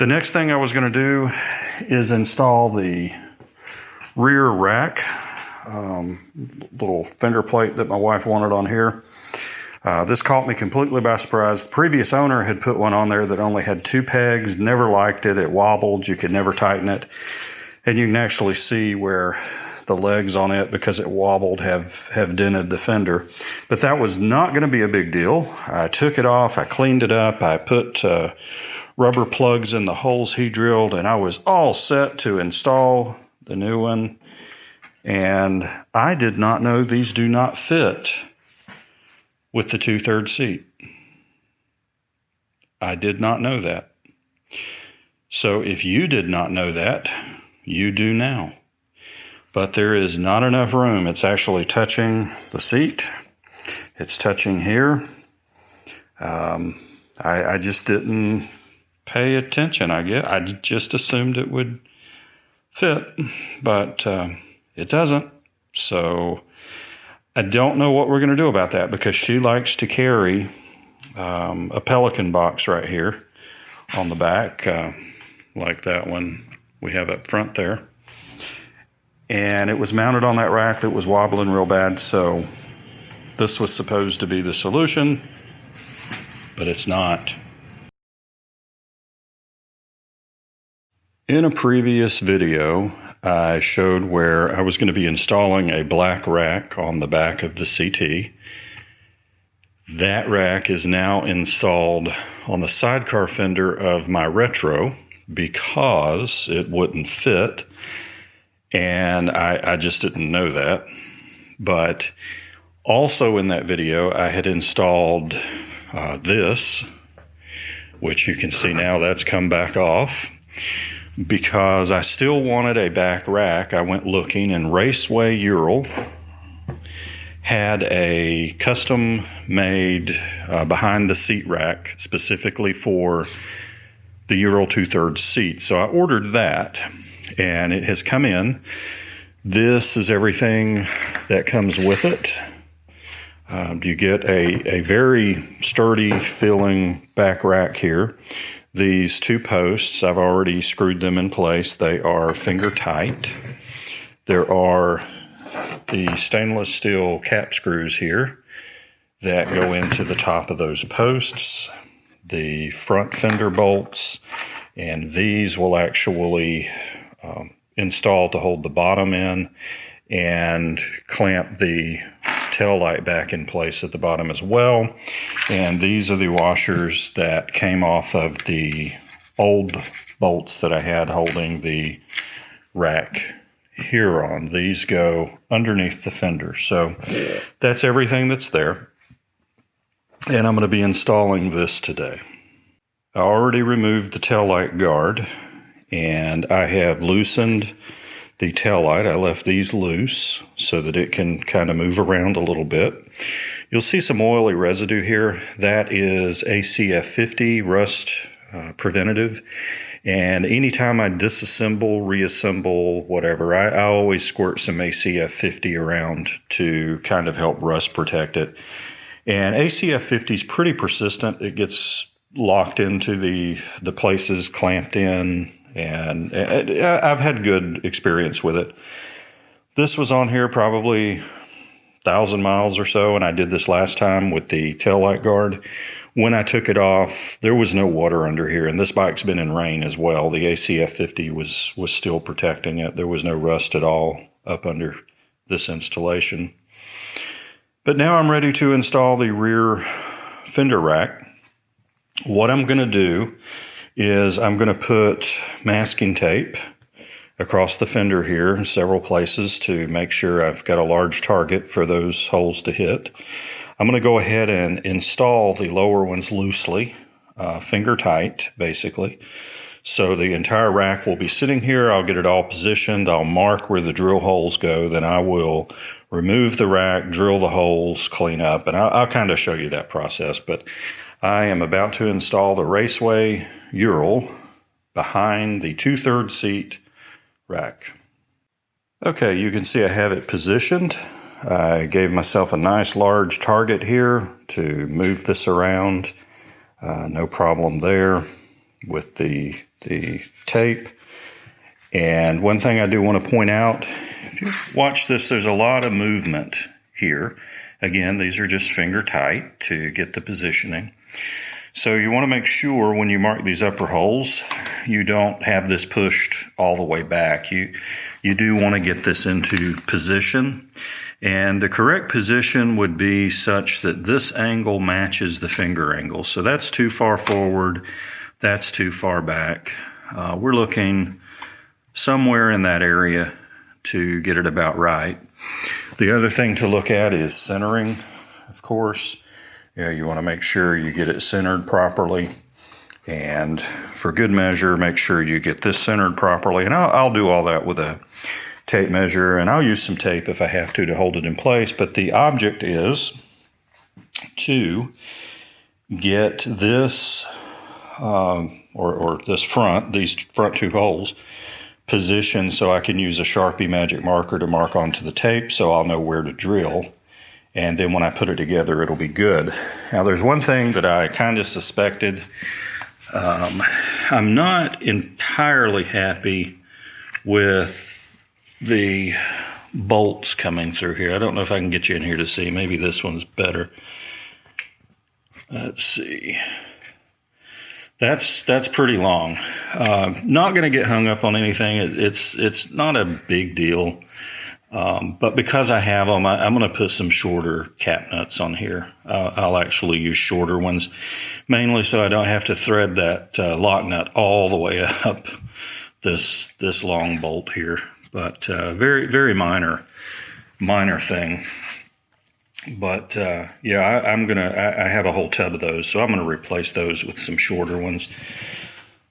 The next thing I was going to do is install the rear rack, little fender plate that my wife wanted on here. This caught me completely by surprise. The previous owner had put one on there that only had 2 pegs, never liked it. It wobbled, you could never tighten it. And you can actually see where the legs on it, because it wobbled, have dented the fender. But that was not going to be a big deal. I took it off, I cleaned it up, I put rubber plugs in the holes he drilled, and I was all set to install the new one. And I did not know these do not fit with the 2/3 seat. I did not know that. So if you did not know that, you do now. But there is not enough room. It's actually touching the seat. It's touching here. I just didn't pay attention, I guess. I just assumed it would fit, but it doesn't. So I don't know what we're going to do about that, because she likes to carry a Pelican box right here on the back, like that one we have up front there. And it was mounted on that rack that was wobbling real bad, so this was supposed to be the solution, but it's not. In a previous video, I showed where I was going to be installing a black rack on the back of the CT. That rack is now installed on the sidecar fender of my Retro because it wouldn't fit. And I just didn't know that. But also in that video, I had installed this, which you can see now that's come back off, because I still wanted a back rack. I went looking, and Raceway Ural had a custom made behind the seat rack specifically for the Ural 2/3 seat. So I ordered that, and it has come in. This is everything that comes with it. You get a very sturdy feeling back rack here. These 2 posts, I've already screwed them in place. They are finger tight. There are the stainless steel cap screws here that go into the top of those posts, the front fender bolts, and these will actually install to hold the bottom in and clamp the tail light back in place at the bottom as well. And these are the washers that came off of the old bolts that I had holding the rack here on. These go underneath the fender. So that's everything that's there. And I'm going to be installing this today. I already removed the taillight guard, and I have loosened the taillight. I left these loose so that it can kind of move around a little bit. You'll see some oily residue here. That is ACF 50 rust preventative. And anytime I disassemble, reassemble, whatever, I always squirt some ACF 50 around to kind of help rust protect it. And ACF 50 is pretty persistent. It gets locked into the places, clamped in, and I've had good experience with it. This was on here probably 1,000 miles or so, and I did this last time with the taillight guard. When I took it off, there was no water under here, and this bike's been in rain as well. The ACF 50 was still protecting it. There was no rust at all up under this installation. But now I'm ready to install the rear fender rack. What I'm going to do is I'm going to put masking tape across the fender here in several places to make sure I've got a large target for those holes to hit. I'm going to go ahead and install the lower ones loosely, finger tight, basically. So the entire rack will be sitting here. I'll get it all positioned. I'll mark where the drill holes go. Then I will remove the rack, drill the holes, clean up, and I'll kind of show you that process. But I am about to install the Raceway Ural behind the 2/3 seat rack. Okay, you can see I have it positioned. I gave myself a nice large target here to move this around. No problem there. with the tape. And one thing I do want to point out, if you watch this, there's a lot of movement here. Again, these are just finger tight to get the positioning. So you want to make sure when you mark these upper holes, you don't have this pushed all the way back. You do want to get this into position. And the correct position would be such that this angle matches the finger angle. So that's too far forward, that's too far back. We're looking somewhere in that area to get it about right. The other thing to look at is centering, of course. You want to make sure you get it centered properly. And for good measure, make sure you get this centered properly. And I'll do all that with a tape measure, and I'll use some tape if I have to hold it in place. But the object is to get this, or this front, these front two holes, positioned so I can use a Sharpie magic marker to mark onto the tape so I'll know where to drill. And then when I put it together, it'll be good. Now, there's one thing that I kind of suspected. I'm not entirely happy with the bolts coming through here. I don't know if I can get you in here to see. Maybe this one's better. Let's see. That's pretty long. Not going to get hung up on anything. It's not a big deal. But because I have them, I'm going to put some shorter cap nuts on here. I'll actually use shorter ones, mainly so I don't have to thread that lock nut all the way up this long bolt here. But very, very minor thing. But yeah, I have a whole tub of those, so I'm going to replace those with some shorter ones.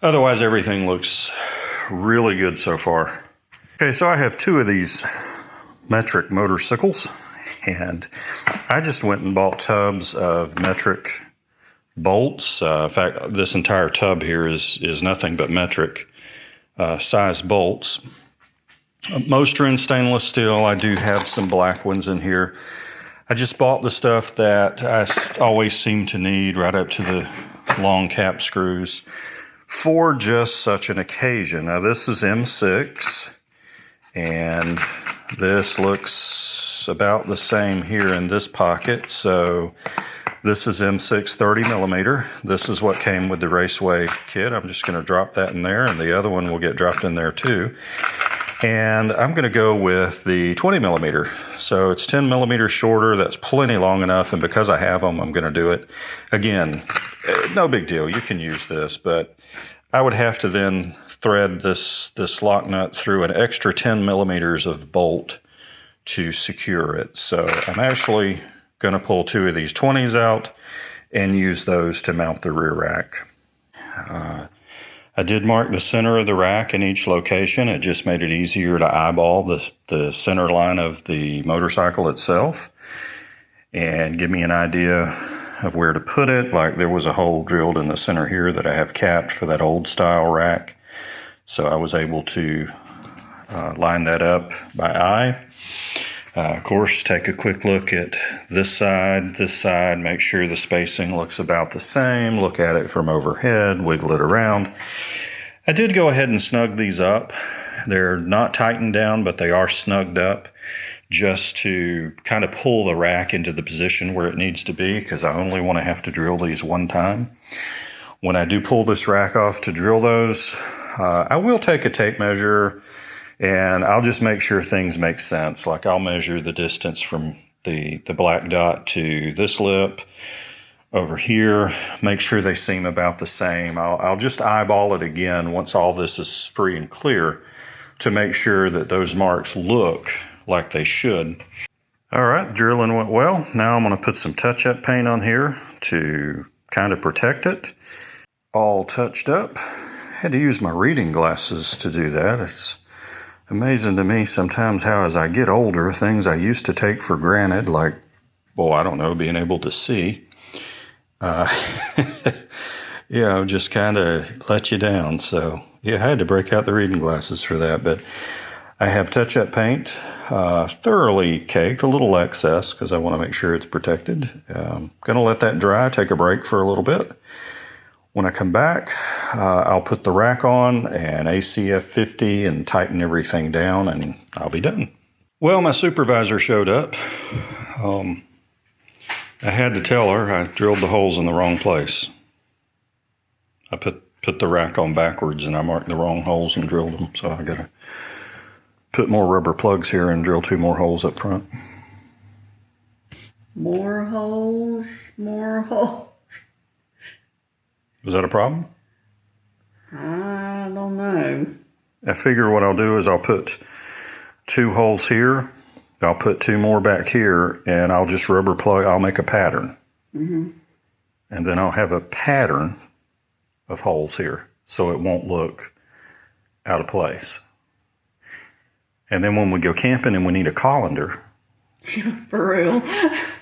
Otherwise, everything looks really good so far. Okay, so I have two of these metric motorcycles, and I just went and bought tubs of metric bolts. In fact, this entire tub here is nothing but metric size bolts. Most are in stainless steel. I do have some black ones in here. I just bought the stuff that I always seem to need, right up to the long cap screws, for just such an occasion. Now, this is M6, and this looks about the same here in this pocket. So this is M6 30 millimeter. This is what came with the Raceway kit. I'm just going to drop that in there, and the other one will get dropped in there too. And I'm going to go with the 20 millimeter. So it's 10 millimeters shorter. That's plenty long enough. And because I have them, I'm going to do it. Again, no big deal. You can use this, but I would have to then thread this lock nut through an extra 10 millimeters of bolt to secure it. So I'm actually going to pull two of these 20s out and use those to mount the rear rack. I did mark the center of the rack in each location. It just made it easier to eyeball the center line of the motorcycle itself and give me an idea of where to put it. Like, there was a hole drilled in the center here that I have capped for that old style rack. So I was able to line that up by eye. Of course, take a quick look at this side, make sure the spacing looks about the same, look at it from overhead, wiggle it around. I did go ahead and snug these up. They're not tightened down, but they are snugged up just to kind of pull the rack into the position where it needs to be, because I only want to have to drill these one time. When I do pull this rack off to drill those, I will take a tape measure, and I'll just make sure things make sense. Like, I'll measure the distance from the black dot to this lip over here, make sure they seem about the same. I'll just eyeball it again once all this is free and clear to make sure that those marks look like they should. All right, drilling went well. Now I'm going to put some touch-up paint on here to kind of protect it. All touched up. Had to use my reading glasses to do that. It's amazing to me sometimes how, as I get older, things I used to take for granted, like, well, I don't know, being able to see, just kind of let you down. So, yeah, I had to break out the reading glasses for that. But I have touch-up paint, thoroughly caked, a little excess because I want to make sure it's protected. Going to let that dry, take a break for a little bit. When I come back, I'll put the rack on and ACF 50 and tighten everything down, and I'll be done. Well, my supervisor showed up. I had to tell her I drilled the holes in the wrong place. I put the rack on backwards and I marked the wrong holes and drilled them, so I gotta put more rubber plugs here and drill 2 more holes up front. More holes, more holes. Is that a problem? I don't know. I figure what I'll do is I'll put 2 holes here, I'll put 2 more back here, and I'll just rubber plug, I'll make a pattern. And then I'll have a pattern of holes here, so it won't look out of place. And then when we go camping and we need a colander, For real.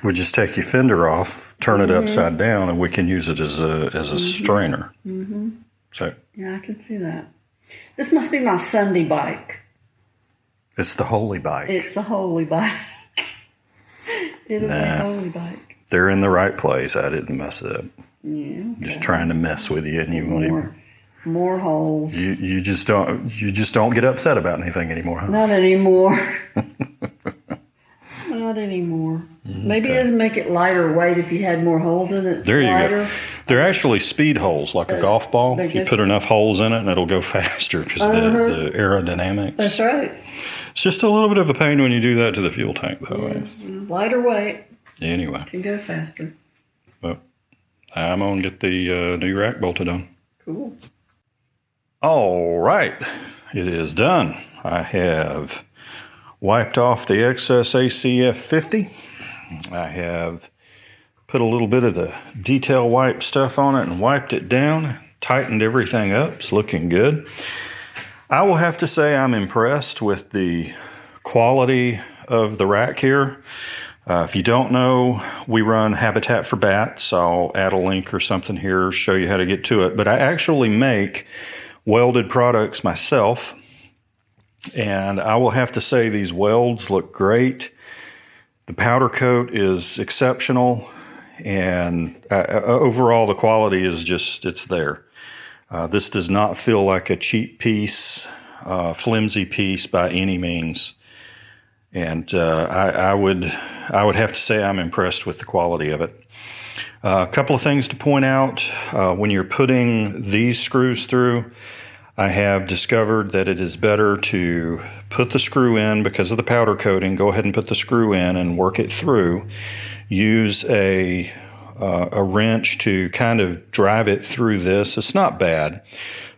we just take your fender off, turn it upside down, and we can use it as a strainer. So Yeah, I can see that. This must be my Sunday bike. it's the holy bike. It's a holy bike. It is a holy bike. They're in the right place. I didn't mess it up. Yeah. Just trying to mess with you, and you won't even. More holes. You just don't get upset about anything anymore, huh? Not anymore. Not anymore. Maybe it doesn't make it lighter weight if you had more holes in it. There you lighter. go. They're actually speed holes, like a golf ball. You put enough holes in it, and it'll go faster because the aerodynamics. That's right. It's just a little bit of a pain when you do that to the fuel tank, though. Lighter weight. Anyway. Can go faster. Well, I'm going to get the new rack bolted on. Cool. All right. It is done. I have wiped off the excess ACF 50. I have put a little bit of the detail wipe stuff on it and wiped it down, tightened everything up. It's looking good. I will have to say I'm impressed with the quality of the rack here. If you don't know, we run Habitat for Bats. I'll add a link or something here, show you how to get to it. But I actually make welded products myself. And I will have to say these welds look great. The powder coat is exceptional. And overall, the quality is just, it's there. This does not feel like a cheap piece, flimsy piece by any means. And I would have to say I'm impressed with the quality of it. A couple of things to point out. When you're putting these screws through, I have discovered that it is better to put the screw in because of the powder coating. Go ahead and put the screw in and work it through. Use a wrench to kind of drive it through this. It's not bad,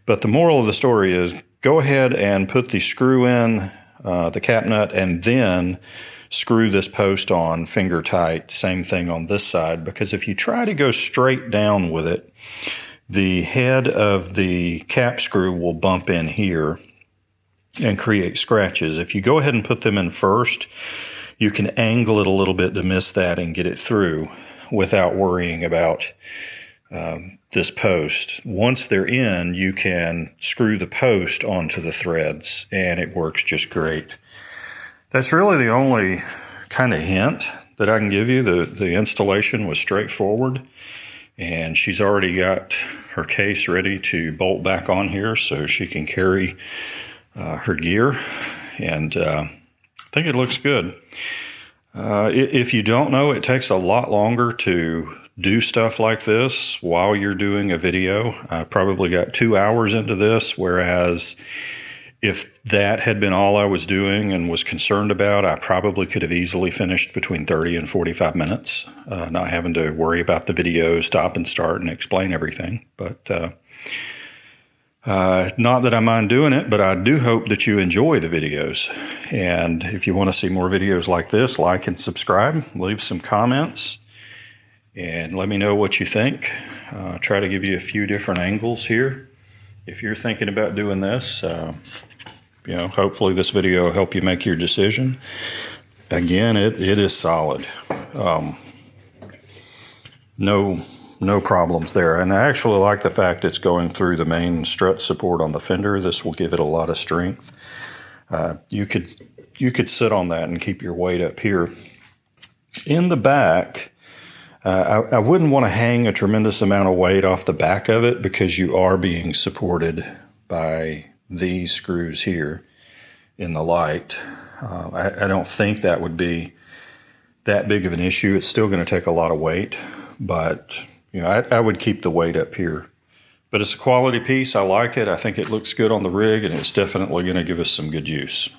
but the moral of the story is go ahead and put the screw in, the cap nut, and then screw this post on finger tight. Same thing on this side, because if you try to go straight down with it, the head of the cap screw will bump in here and create scratches. If you go ahead and put them in first, you can angle it a little bit to miss that and get it through without worrying about this post. Once they're in, you can screw the post onto the threads, and it works just great. That's really the only kind of hint that I can give you. The installation was straightforward, and she's already got her case ready to bolt back on here so she can carry her gear, and I think it looks good. If you don't know, it takes a lot longer to do stuff like this while you're doing a video. I probably got 2 hours into this, whereas if that had been all I was doing and was concerned about, I probably could have easily finished between 30 and 45 minutes, not having to worry about the video, stop and start and explain everything. But not that I mind doing it, but I do hope that you enjoy the videos. And if you want to see more videos like this, like and subscribe, leave some comments, and let me know what you think. Try to give you a few different angles here. If you're thinking about doing this, hopefully this video will help you make your decision. Again, it is solid. No problems there. And I actually like the fact it's going through the main strut support on the fender. This will give it a lot of strength. You could sit on that and keep your weight up here. In the back, I wouldn't want to hang a tremendous amount of weight off the back of it because you are being supported by these screws here in the light. I don't think that would be that big of an issue. It's still going to take a lot of weight, but I would keep the weight up here. But it's a quality piece. I like it. I think it looks good on the rig, and it's definitely going to give us some good use.